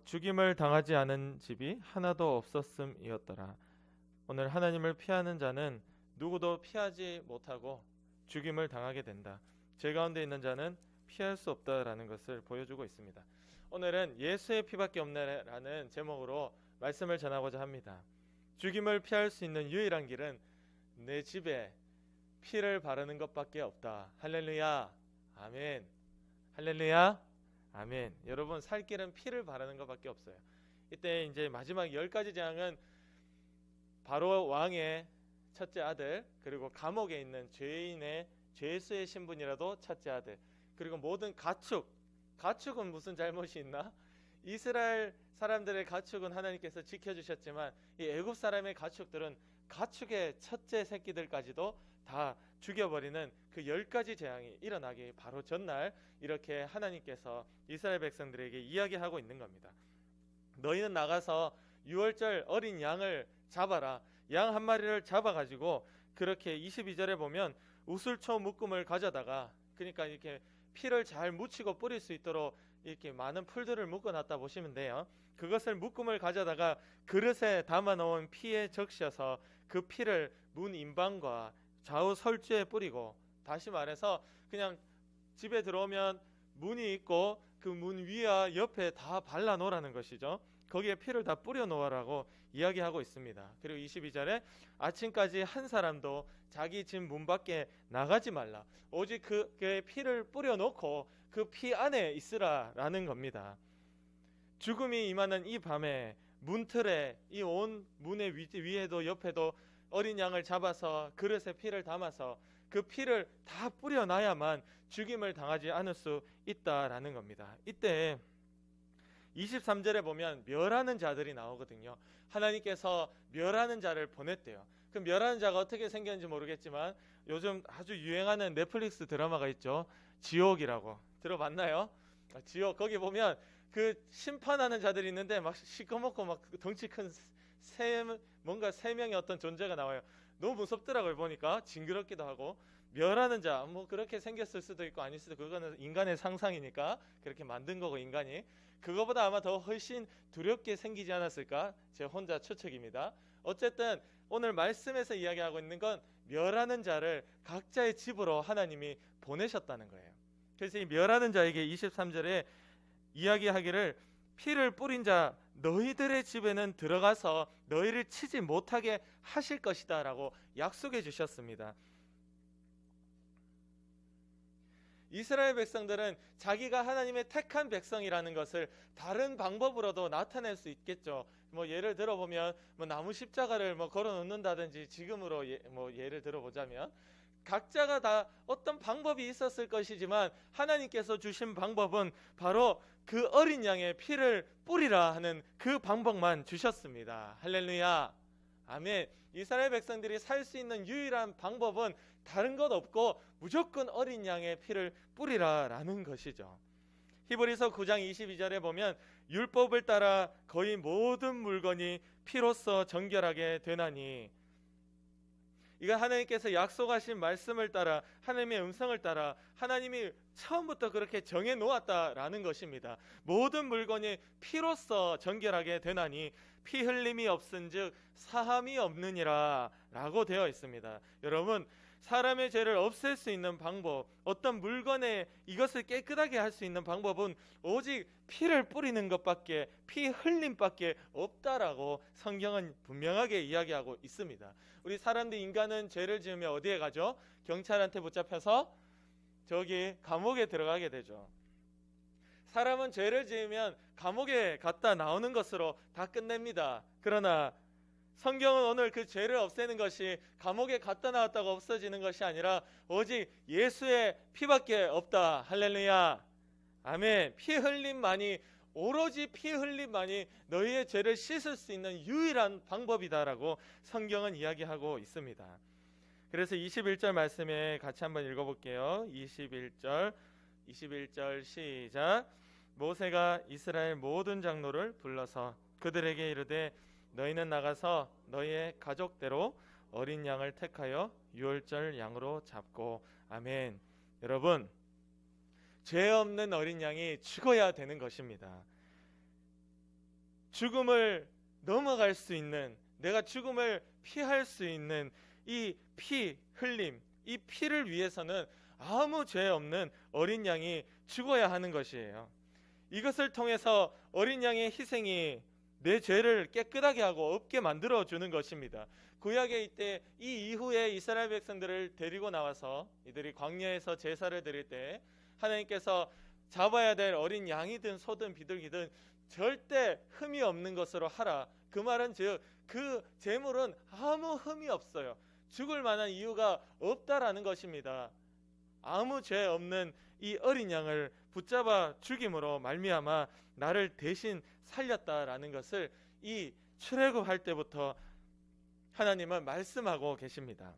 죽임을 당하지 않은 집이 하나도 없었음이었더라. 오늘 하나님을 피하는 자는 누구도 피하지 못하고 죽임을 당하게 된다. 죄 가운데 있는 자는 피할 수 없다라는 것을 보여주고 있습니다. 오늘은 예수의 피밖에 없네라는 제목으로 말씀을 전하고자 합니다. 죽임을 피할 수 있는 유일한 길은 내 집에 피를 바르는 것밖에 없다. 할렐루야. 아멘. 할렐루야. 아멘. 여러분, 살 길은 피를 바르는 것밖에 없어요. 이때 이제 마지막 10가지 재앙은 바로 왕의 첫째 아들, 그리고 감옥에 있는 죄인의 죄수의 신분이라도 첫째 아들, 그리고 모든 가축은 무슨 잘못이 있나? 이스라엘 사람들의 가축은 하나님께서 지켜주셨지만 이 애굽 사람의 가축들은 가축의 첫째 새끼들까지도 다 죽여버리는 그 10가지 재앙이 일어나기 바로 전날 이렇게 하나님께서 이스라엘 백성들에게 이야기하고 있는 겁니다. 너희는 나가서 유월절 어린 양을 잡아라. 양 한 마리를 잡아가지고 그렇게 22절에 보면 우슬초 묶음을 가져다가, 그러니까 이렇게 피를 잘 묻히고 뿌릴 수 있도록 이렇게 많은 풀들을 묶어놨다 보시면 돼요. 그것을 묶음을 가져다가 그릇에 담아놓은 피에 적셔서 그 피를 문 인방과 좌우 설주에 뿌리고, 다시 말해서 그냥 집에 들어오면 문이 있고 그 문 위와 옆에 다 발라 놓으라는 것이죠. 거기에 피를 다 뿌려 놓으라고 이야기하고 있습니다. 그리고 22절에 아침까지 한 사람도 자기 집 문 밖에 나가지 말라. 오직 그의 피를 뿌려 놓고 그 피 안에 있으라라는 겁니다. 죽음이 임하는 이 밤에 문틀에 이 온 문의 위에도 옆에도 어린 양을 잡아서 그릇에 피를 담아서 그 피를 다 뿌려놔야만 죽임을 당하지 않을 수 있다라는 겁니다. 이때 23절에 보면 멸하는 자들이 나오거든요. 하나님께서 멸하는 자를 보냈대요. 그 멸하는 자가 어떻게 생겼는지 모르겠지만 요즘 아주 유행하는 넷플릭스 드라마가 있죠. 지옥이라고 들어봤나요? 지옥, 거기 보면 그 심판하는 자들이 있는데 막 시커멓고 막 덩치 큰 뭔가 세 명의 어떤 존재가 나와요. 너무 무섭더라고요. 보니까 징그럽기도 하고. 멸하는 자, 뭐 그렇게 생겼을 수도 있고 아닐 수도, 그거는 인간의 상상이니까 그렇게 만든 거고, 인간이 그거보다 아마 더 훨씬 두렵게 생기지 않았을까, 제 혼자 추측입니다. 어쨌든 오늘 말씀에서 이야기하고 있는 건 멸하는 자를 각자의 집으로 하나님이 보내셨다는 거예요. 그래서 이 멸하는 자에게 23절에 이야기하기를, 피를 뿌린 자 너희들의 집에는 들어가서 너희를 치지 못하게 하실 것이다 라고 약속해 주셨습니다. 이스라엘 백성들은 자기가 하나님의 택한 백성이라는 것을 다른 방법으로도 나타낼 수 있겠죠. 뭐 예를 들어보면 뭐 나무 십자가를 뭐 걸어 놓는다든지, 지금으로 뭐 예를 들어보자면 각자가 다 어떤 방법이 있었을 것이지만 하나님께서 주신 방법은 바로 그 어린 양의 피를 뿌리라 하는 그 방법만 주셨습니다. 할렐루야. 아멘. 이스라엘 백성들이 살 수 있는 유일한 방법은 다른 것 없고 무조건 어린 양의 피를 뿌리라라는 것이죠. 히브리서 9장 22절에 보면 율법을 따라 거의 모든 물건이 피로써 정결하게 되나니, 이건 하나님께서 약속하신 말씀을 따라, 하나님의 음성을 따라 하나님이 처음부터 그렇게 정해 놓았다라는 것입니다. 모든 물건이 피로써 정결하게 되나니 피 흘림이 없은즉 사함이 없느니라 라고 되어 있습니다. 여러분, 사람의 죄를 없앨 수 있는 방법, 어떤 물건에 이것을 깨끗하게 할 수 있는 방법은 오직 피를 뿌리는 것밖에, 피 흘림밖에 없다라고 성경은 분명하게 이야기하고 있습니다. 우리 사람들, 인간은 죄를 지으면 어디에 가죠? 경찰한테 붙잡혀서 저기 감옥에 들어가게 되죠. 사람은 죄를 지으면 감옥에 갔다 나오는 것으로 다 끝냅니다. 그러나 성경은 오늘 그 죄를 없애는 것이 감옥에 갔다 나왔다고 없어지는 것이 아니라 오직 예수의 피밖에 없다. 할렐루야. 아멘. 피 흘림만이, 오로지 피 흘림만이 너희의 죄를 씻을 수 있는 유일한 방법이다라고 성경은 이야기하고 있습니다. 그래서 21절 말씀에 같이 한번 읽어볼게요. 21절 시작. 모세가 이스라엘 모든 장로를 불러서 그들에게 이르되, 너희는 나가서 너희의 가족대로 어린 양을 택하여 유월절 양으로 잡고. 아멘. 여러분, 죄 없는 어린 양이 죽어야 되는 것입니다. 죽음을 넘어갈 수 있는, 내가 죽음을 피할 수 있는 이 피 흘림, 이 피를 위해서는 아무 죄 없는 어린 양이 죽어야 하는 것이에요. 이것을 통해서 어린 양의 희생이 내 죄를 깨끗하게 하고 없게 만들어 주는 것입니다. 구약의 이때 이 이후에 이스라엘 백성들을 데리고 나와서 이들이 광야에서 제사를 드릴 때 하나님께서 잡아야 될 어린 양이든 소든 비둘기든 절대 흠이 없는 것으로 하라. 그 말은 즉 그 제물은 아무 흠이 없어요. 죽을 만한 이유가 없다라는 것입니다. 아무 죄 없는 이 어린 양을 붙잡아 죽임으로 말미암아 나를 대신 살렸다라는 것을 이 출애굽할 때부터 하나님은 말씀하고 계십니다.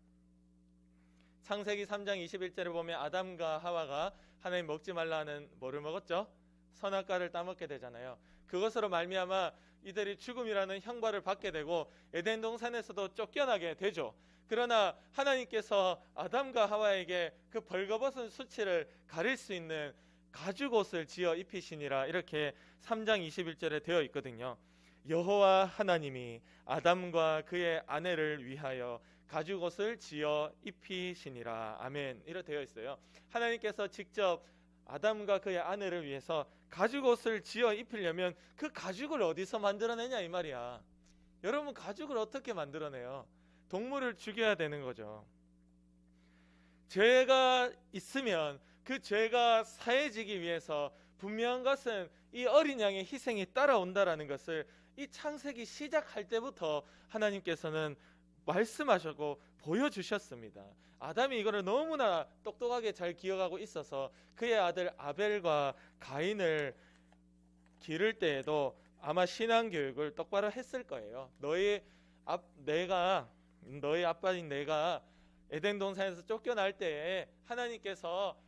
창세기 3장 21절에 보면 아담과 하와가 하나님 먹지 말라는 뭐를 먹었죠? 선악과를 따먹게 되잖아요. 그것으로 말미암아 이들이 죽음이라는 형벌을 받게 되고 에덴 동산에서도 쫓겨나게 되죠. 그러나 하나님께서 아담과 하와에게 그 벌거벗은 수치를 가릴 수 있는 가죽옷을 지어 입히시니라, 이렇게 3장 21절에 되어 있거든요. 여호와 하나님이 아담과 그의 아내를 위하여 가죽옷을 지어 입히시니라. 아멘. 이렇게 되어 있어요. 하나님께서 직접 아담과 그의 아내를 위해서 가죽옷을 지어 입히려면 그 가죽을 어디서 만들어내냐 이 말이야. 여러분, 가죽을 어떻게 만들어내요? 동물을 죽여야 되는 거죠. 죄가 있으면 그 죄가 사해지기 위해서 분명한 것은 이 어린 양의 희생이 따라온다라는 것을 이 창세기 시작할 때부터 하나님께서는 말씀하셨고 보여주셨습니다. 아담이 이거를 너무나 똑똑하게 잘 기억하고 있어서 그의 아들 아벨과 가인을 기를 때에도 아마 신앙교육을 똑바로 했을 거예요. 너희 아빠인 내가 에덴 동산에서 쫓겨날 때에 하나님께서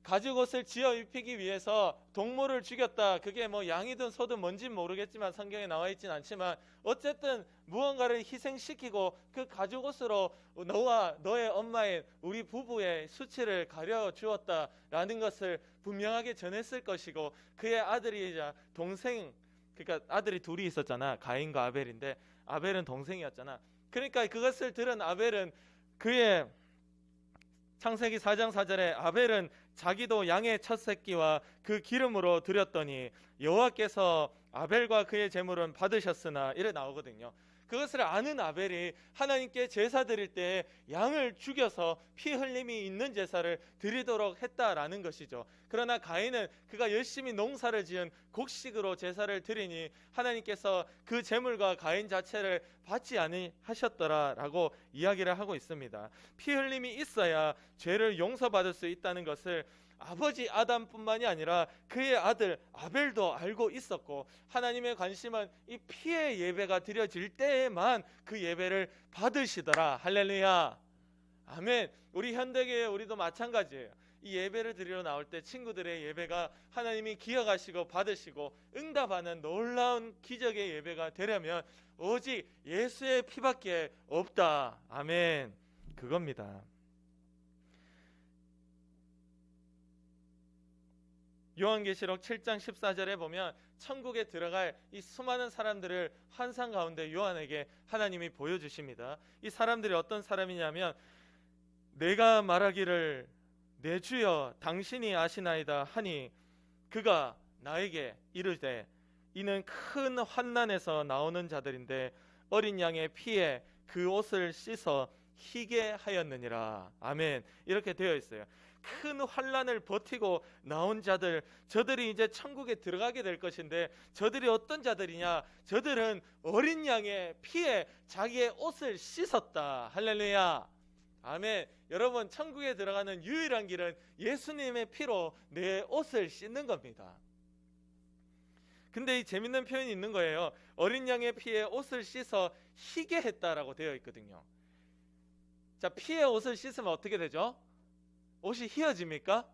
가죽옷을 지어 입히기 위해서 동물을 죽였다. 그게 뭐 양이든 소든 뭔진 모르겠지만 성경에 나와 있진 않지만 어쨌든 무언가를 희생시키고 그 가죽옷으로 너와 너의 엄마인 우리 부부의 수치를 가려 주었다라는 것을 분명하게 전했을 것이고, 그의 아들이자 동생, 그러니까 아들이 둘이 있었잖아. 가인과 아벨인데 아벨은 동생이었잖아. 그러니까 그것을 들은 아벨은 그의 창세기 4장 4절에 아벨은 자기도 양의 첫 새끼와 그 기름으로 드렸더니 여호와께서 아벨과 그의 제물은 받으셨으나, 이래 나오거든요. 그것을 아는 아벨이 하나님께 제사 드릴 때 양을 죽여서 피 흘림이 있는 제사를 드리도록 했다라는 것이죠. 그러나 가인은 그가 열심히 농사를 지은 곡식으로 제사를 드리니 하나님께서 그 제물과 가인 자체를 받지 아니하셨더라라고 이야기를 하고 있습니다. 피 흘림이 있어야 죄를 용서받을 수 있다는 것을 아버지 아담뿐만이 아니라 그의 아들 아벨도 알고 있었고, 하나님의 관심은 이 피의 예배가 드려질 때에만 그 예배를 받으시더라. 할렐루야. 아멘. 우리 현대교회 우리도 마찬가지예요. 이 예배를 드리러 나올 때 친구들의 예배가 하나님이 기억하시고 받으시고 응답하는 놀라운 기적의 예배가 되려면 오직 예수의 피밖에 없다. 아멘. 그겁니다. 요한계시록 7장 14절에 보면 천국에 들어갈 이 수많은 사람들을 환상 가운데 요한에게 하나님이 보여주십니다. 이 사람들이 어떤 사람이냐면, 내가 말하기를 내 주여 당신이 아시나이다 하니 그가 나에게 이르되 이는 큰 환난에서 나오는 자들인데 어린 양의 피에 그 옷을 씻어 희게 하였느니라. 아멘. 이렇게 되어 있어요. 큰 환난을 버티고 나온 자들, 저들이 이제 천국에 들어가게 될 것인데 저들이 어떤 자들이냐? 저들은 어린 양의 피에 자기의 옷을 씻었다. 할렐루야. 아멘. 여러분, 천국에 들어가는 유일한 길은 예수님의 피로 내 옷을 씻는 겁니다. 근데 이 재밌는 표현이 있는 거예요. 어린 양의 피에 옷을 씻어 희게 했다라고 되어 있거든요. 자, 피에 옷을 씻으면 어떻게 되죠? 옷이 휘어집니까?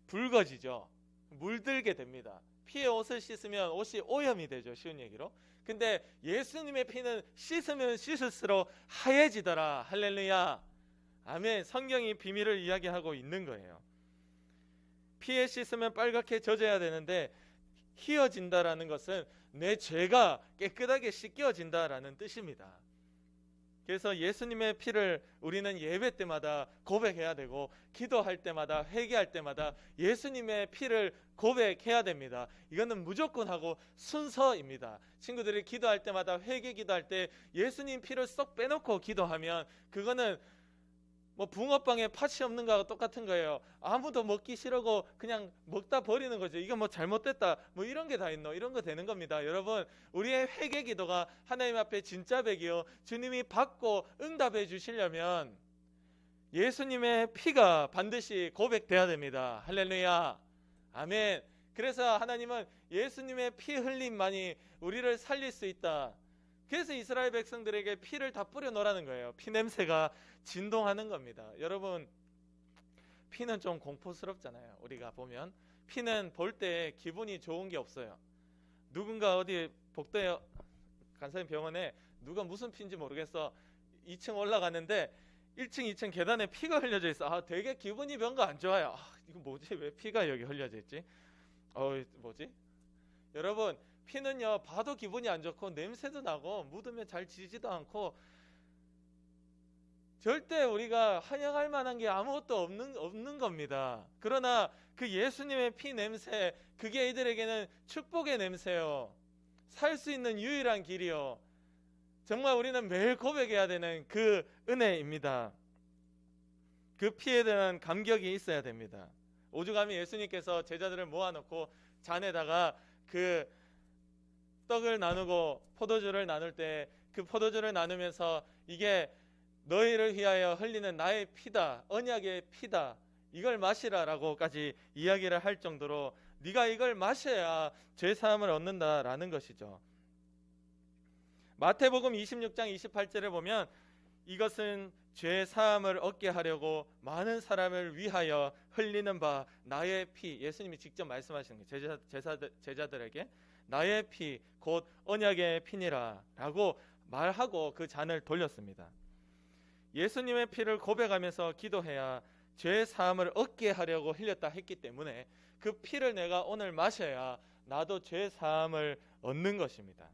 붉어지죠. 물들게 됩니다. 피에 옷을 씻으면 옷이 오염이 되죠. 쉬운 얘기로. 근데 예수님의 피는 씻으면 씻을수록 하얘지더라. 할렐루야. 아멘. 성경이 비밀을 이야기하고 있는 거예요. 피에 씻으면 빨갛게 젖어야 되는데 휘어진다라는 것은 내 죄가 깨끗하게 씻겨진다라는 뜻입니다. 그래서 예수님의 피를 우리는 예배 때마다 고백해야 되고, 기도할 때마다, 회개할 때마다 예수님의 피를 고백해야 됩니다. 이거는 무조건 하고 순서입니다. 친구들이 기도할 때마다, 회개 기도할 때 예수님 피를 쏙 빼놓고 기도하면 그거는 뭐 붕어빵에 팥이 없는 거하고 똑같은 거예요. 아무도 먹기 싫어고 그냥 먹다 버리는 거죠. 이거 뭐 잘못됐다, 뭐 이런 게 다 있노, 이런 거 되는 겁니다. 여러분, 우리의 회개 기도가 하나님 앞에 진짜 백이요, 주님이 받고 응답해 주시려면 예수님의 피가 반드시 고백돼야 됩니다. 할렐루야, 아멘. 그래서 하나님은 예수님의 피 흘림만이 우리를 살릴 수 있다. 그래서 이스라엘 백성들에게 피를 다 뿌려 놓으라는 거예요. 피 냄새가 진동하는 겁니다. 여러분, 피는 좀 공포스럽잖아요. 우리가 보면 피는 볼 때 기분이 좋은 게 없어요. 누군가 어디 복도에 간사님 병원에 누가 무슨 피인지 모르겠어, 2층 올라갔는데 1층 2층 계단에 피가 흘려져 있어. 아, 되게 기분이 뭔가 안 좋아요. 아, 이거 뭐지, 왜 피가 여기 흘려져 있지, 뭐지. 여러분, 피는요 봐도 기분이 안 좋고 냄새도 나고 묻으면 잘 지지도 않고 절대 우리가 환영할 만한 게 아무것도 없는 겁니다. 그러나 그 예수님의 피 냄새, 그게 이들에게는 축복의 냄새요, 살 수 있는 유일한 길이요, 정말 우리는 매일 고백해야 되는 그 은혜입니다. 그 피에 대한 감격이 있어야 됩니다. 오죽하면 예수님께서 제자들을 모아놓고 잔에다가 그 떡을 나누고 포도주를 나눌 때 그 포도주를 나누면서 이게 너희를 위하여 흘리는 나의 피다, 언약의 피다, 이걸 마시라라고까지 이야기를 할 정도로 네가 이걸 마셔야 죄 사함을 얻는다라는 것이죠. 마태복음 26장 28절에 보면 이것은 죄 사함을 얻게 하려고 많은 사람을 위하여 흘리는 바 나의 피, 예수님이 직접 말씀하시는 거예요. 제자들에게 나의 피 곧 언약의 피니라 라고 말하고 그 잔을 돌렸습니다. 예수님의 피를 고백하면서 기도해야 죄 사함을 얻게 하려고 흘렸다 했기 때문에 그 피를 내가 오늘 마셔야 나도 죄 사함을 얻는 것입니다.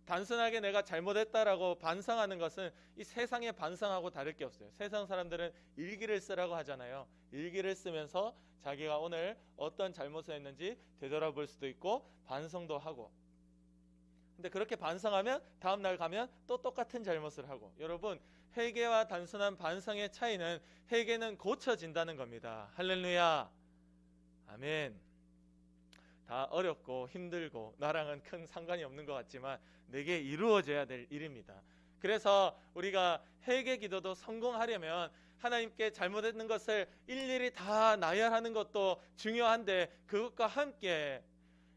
단순하게 내가 잘못했다라고 반성하는 것은 이 세상의 반성하고 다를 게 없어요. 세상 사람들은 일기를 쓰라고 하잖아요. 일기를 쓰면서 자기가 오늘 어떤 잘못을 했는지 되돌아볼 수도 있고 반성도 하고, 근데 그렇게 반성하면 다음날 가면 또 똑같은 잘못을 하고. 여러분, 회개와 단순한 반성의 차이는 회개는 고쳐진다는 겁니다. 할렐루야, 아멘. 다 어렵고 힘들고 나랑은 큰 상관이 없는 것 같지만 내게 이루어져야 될 일입니다. 그래서 우리가 회개 기도도 성공하려면 하나님께 잘못했는 것을 일일이 다 나열하는 것도 중요한데, 그것과 함께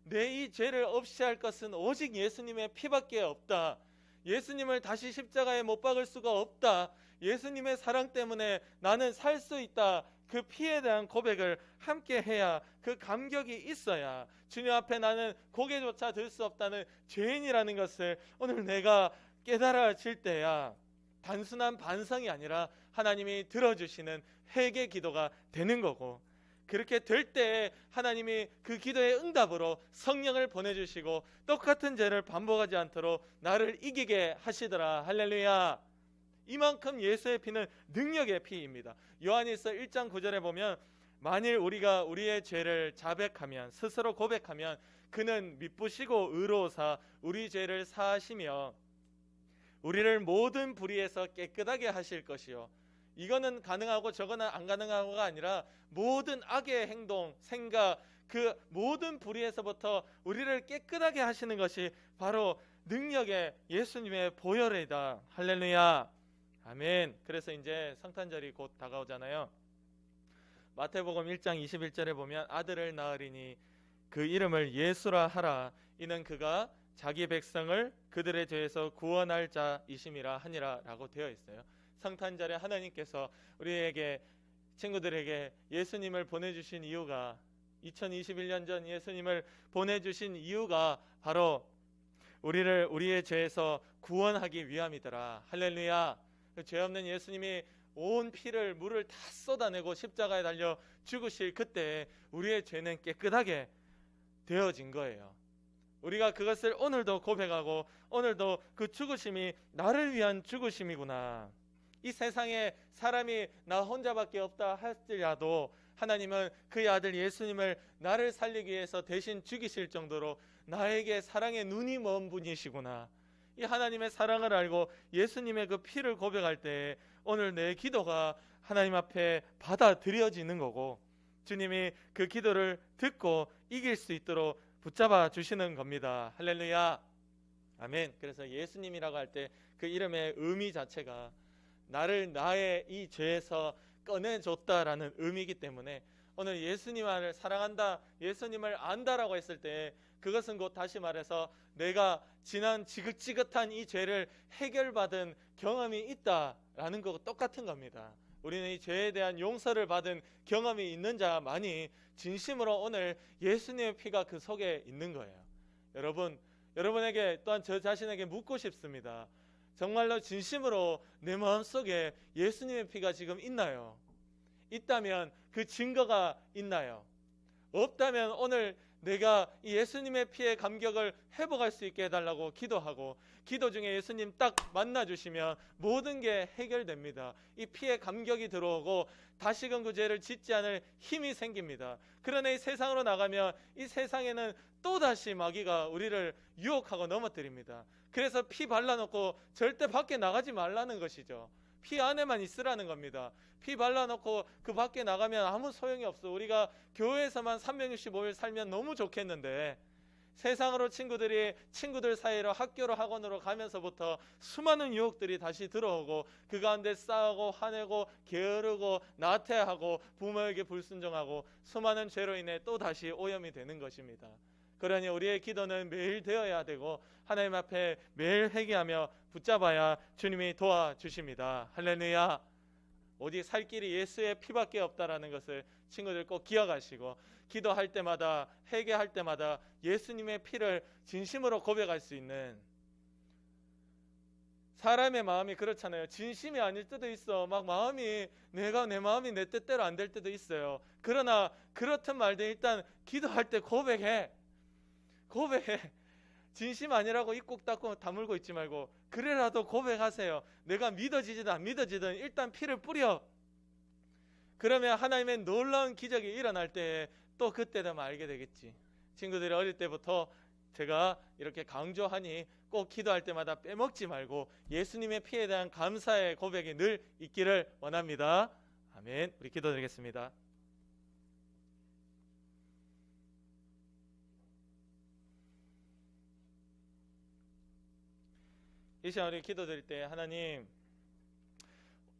내 이 죄를 없이 할 것은 오직 예수님의 피밖에 없다. 예수님을 다시 십자가에 못 박을 수가 없다. 예수님의 사랑 때문에 나는 살 수 있다. 그 피에 대한 고백을 함께 해야, 그 감격이 있어야 주님 앞에 나는 고개조차 들 수 없다는 죄인이라는 것을 오늘 내가 깨달아질 때야 단순한 반성이 아니라 하나님이 들어주시는 회개 기도가 되는 거고, 그렇게 될 때 하나님이 그 기도의 응답으로 성령을 보내주시고 똑같은 죄를 반복하지 않도록 나를 이기게 하시더라. 할렐루야. 이만큼 예수의 피는 능력의 피입니다. 요한일서 1장 9절에 보면 만일 우리가 우리의 죄를 자백하면, 스스로 고백하면 그는 미쁘시고 의로우사 우리 죄를 사하시며 우리를 모든 불의에서 깨끗하게 하실 것이요. 이거는 가능하고 저거는 안 가능하고가 아니라 모든 악의 행동, 생각, 그 모든 불의에서부터 우리를 깨끗하게 하시는 것이 바로 능력의 예수님의 보혈이다. 할렐루야, 아멘. 그래서 이제 성탄절이 곧 다가오잖아요. 마태복음 1장 21절에 보면 아들을 낳으리니 그 이름을 예수라 하라. 이는 그가 자기 백성을 그들의 죄에서 구원할 자이심이라 하니라 라고 되어 있어요. 성탄절에 하나님께서 우리에게, 친구들에게 예수님을 보내주신 이유가, 2021년 전 예수님을 보내주신 이유가 바로 우리를 우리의 죄에서 구원하기 위함이더라. 할렐루야. 죄 없는 예수님이 온 피를, 물을 다 쏟아내고 십자가에 달려 죽으실 그때 우리의 죄는 깨끗하게 되어진 거예요. 우리가 그것을 오늘도 고백하고 오늘도 그 죽으심이 나를 위한 죽으심이구나. 이 세상에 사람이 나 혼자밖에 없다 할지라도 하나님은 그의 아들 예수님을 나를 살리기 위해서 대신 죽이실 정도로 나에게 사랑의 눈이 먼 분이시구나. 이 하나님의 사랑을 알고 예수님의 그 피를 고백할 때 오늘 내 기도가 하나님 앞에 받아들여지는 거고, 주님이 그 기도를 듣고 이길 수 있도록 붙잡아 주시는 겁니다. 할렐루야, 아멘. 그래서 예수님이라고 할 때 그 이름의 의미 자체가 나를 나의 이 죄에서 꺼내줬다라는 의미이기 때문에 오늘 예수님을 사랑한다, 예수님을 안다라고 했을 때 그것은 곧 다시 말해서 내가 지난 지긋지긋한 이 죄를 해결받은 경험이 있다라는 거고 똑같은 겁니다. 우리는 이 죄에 대한 용서를 받은 경험이 있는 자만이 진심으로 오늘 예수님의 피가 그 속에 있는 거예요. 여러분에게 또한 저 자신에게 묻고 싶습니다. 정말로 진심으로 내 마음속에 예수님의 피가 지금 있나요? 있다면 그 증거가 있나요? 없다면 오늘 내가 이 예수님의 피의 감격을 회복할 수 있게 해달라고 기도하고, 기도 중에 예수님 딱 만나주시면 모든 게 해결됩니다. 이 피의 감격이 들어오고 다시금 그 죄를 짓지 않을 힘이 생깁니다. 그러나 이 세상으로 나가면 이 세상에는 또다시 마귀가 우리를 유혹하고 넘어뜨립니다. 그래서 피 발라놓고 절대 밖에 나가지 말라는 것이죠. 피 안에만 있으라는 겁니다. 피 발라놓고 그 밖에 나가면 아무 소용이 없어. 우리가 교회에서만 365일 살면 너무 좋겠는데 세상으로 친구들 사이로 학교로 학원으로 가면서부터 수많은 유혹들이 다시 들어오고 그 가운데 싸우고 화내고 게으르고 나태하고 부모에게 불순종하고 수많은 죄로 인해 또 다시 오염이 되는 것입니다. 그러니 우리의 기도는 매일 되어야 되고 하나님 앞에 매일 회개하며 붙잡아야 주님이 도와주십니다. 할렐루야. 오직 살 길이 예수의 피밖에 없다라는 것을 친구들 꼭 기억하시고 기도할 때마다 회개할 때마다 예수님의 피를 진심으로 고백할 수 있는, 사람의 마음이 그렇잖아요. 진심이 아닐 때도 있어. 막 내 마음이 내 뜻대로 안 될 때도 있어요. 그러나 그렇든 말든 일단 기도할 때 고백해. 진심 아니라고 입 꾹 닫고 다물고 있지 말고 그래라도 고백하세요. 내가 믿어지든 안 믿어지든 일단 피를 뿌려. 그러면 하나님의 놀라운 기적이 일어날 때 또 그때 되면 알게 되겠지. 친구들이 어릴 때부터 제가 이렇게 강조하니 꼭 기도할 때마다 빼먹지 말고 예수님의 피에 대한 감사의 고백이 늘 있기를 원합니다. 아멘. 우리 기도드리겠습니다. 이 시간 우리 기도드릴 때 하나님,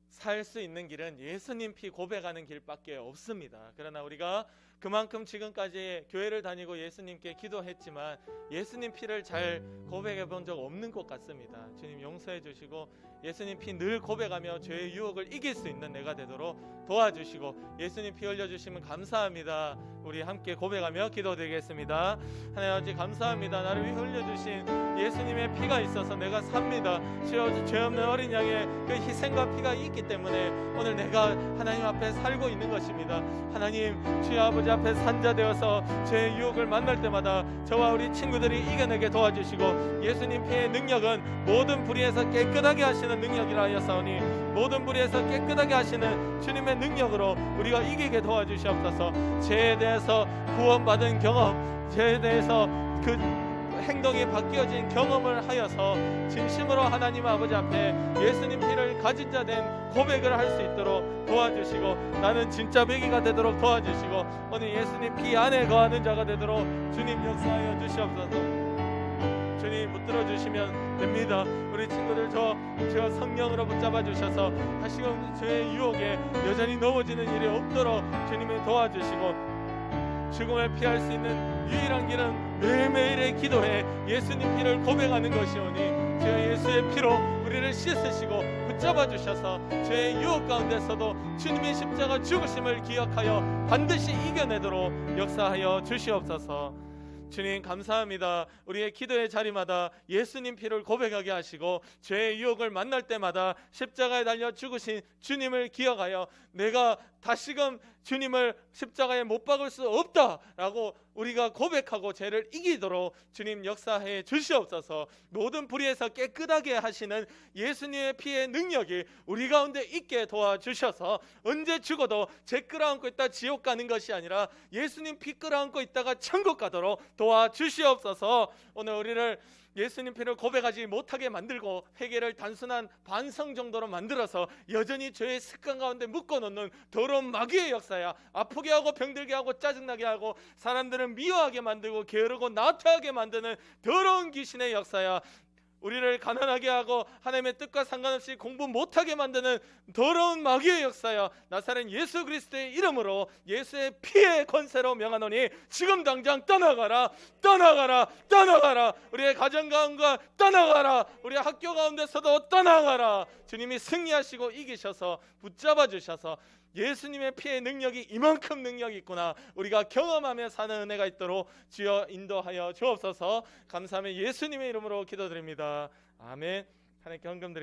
살 수 있는 길은 예수님 피 고백하는 길밖에 없습니다. 그러나 우리가 그만큼 지금까지 교회를 다니고 예수님께 기도했지만 예수님 피를 잘 고백해 본 적 없는 것 같습니다. 주님 용서해 주시고 예수님 피 늘 고백하며 죄의 유혹을 이길 수 있는 내가 되도록 도와주시고 예수님 피 흘려주시면 감사합니다. 우리 함께 고백하며 기도드리겠습니다. 하나님 아버지 감사합니다. 나를 위해 흘려주신 예수님의 피가 있어서 내가 삽니다. 주여, 죄 없는 어린 양의 그 희생과 피가 있기 때문에 오늘 내가 하나님 앞에 살고 있는 것입니다. 하나님, 주여 아버지 앞에 산자되어서 죄의 유혹을 만날 때마다 저와 우리 친구들이 이겨내게 도와주시고 예수님 피의 능력은 모든 불의에서 깨끗하게 하시는 능력이라 하였사오니 모든 불의에서 깨끗하게 하시는 주님의 능력으로 우리가 이기게 도와주시옵소서. 죄에 대해서 구원받은 경험, 죄에 대해서 그 행동이 바뀌어진 경험을 하여서 진심으로 하나님 아버지 앞에 예수님 피를 가진 자 된 고백을 할 수 있도록 도와주시고 나는 진짜 배기가 되도록 도와주시고 오늘 예수님 피 안에 거하는 자가 되도록 주님 역사하여 주시옵소서. 주님 붙들어 주시면 됩니다. 우리 친구들 저 성령으로 붙잡아 주셔서 다시금 죄의 유혹에 여전히 넘어지는 일이 없도록 주님이 도와주시고 죽음을 피할 수 있는 유일한 길은 매일매일의 기도에 예수님 피를 고백하는 것이오니 주의 예수의 피로 우리를 씻으시고 붙잡아 주셔서 죄의 유혹 가운데서도 주님의 십자가 죽으심을 기억하여 반드시 이겨내도록 역사하여 주시옵소서. 주님 감사합니다. 우리의 기도의 자리마다 예수님 피를 고백하게 하시고 죄의 유혹을 만날 때마다 십자가에 달려 죽으신 주님을 기억하여 내가 다시금 주님을 십자가에 못 박을 수 없다라고 우리가 고백하고 죄를 이기도록 주님 역사해 주시옵소서. 모든 불의에서 깨끗하게 하시는 예수님의 피의 능력이 우리 가운데 있게 도와주셔서 언제 죽어도 죄 끌어안고 있다 지옥 가는 것이 아니라 예수님 피 끌어안고 있다가 천국 가도록 도와주시옵소서. 오늘 우리를 예수님 피를 고백하지 못하게 만들고 회개를 단순한 반성 정도로 만들어서 여전히 죄의 습관 가운데 묶어놓는 더러운 마귀의 역사야. 아프게 하고 병들게 하고 짜증나게 하고 사람들을 미워하게 만들고 게으르고 나태하게 만드는 더러운 귀신의 역사야. 우리를 가난하게 하고 하나님의 뜻과 상관없이 공부 못하게 만드는 더러운 마귀의 역사야. 나사렛 예수 그리스도의 이름으로 예수의 피의 권세로 명하노니 지금 당장 떠나가라, 떠나가라, 떠나가라. 우리의 가정 가운데 떠나가라. 우리의 학교 가운데서도 떠나가라. 주님이 승리하시고 이기셔서 붙잡아 주셔서 예수님의 피의 능력이 이만큼 능력이 있구나 우리가 경험하며 사는 은혜가 있도록 주여 인도하여 주옵소서. 감사하며 예수님의 이름으로 기도드립니다. 아멘. 하나님께 헌금 드립니다.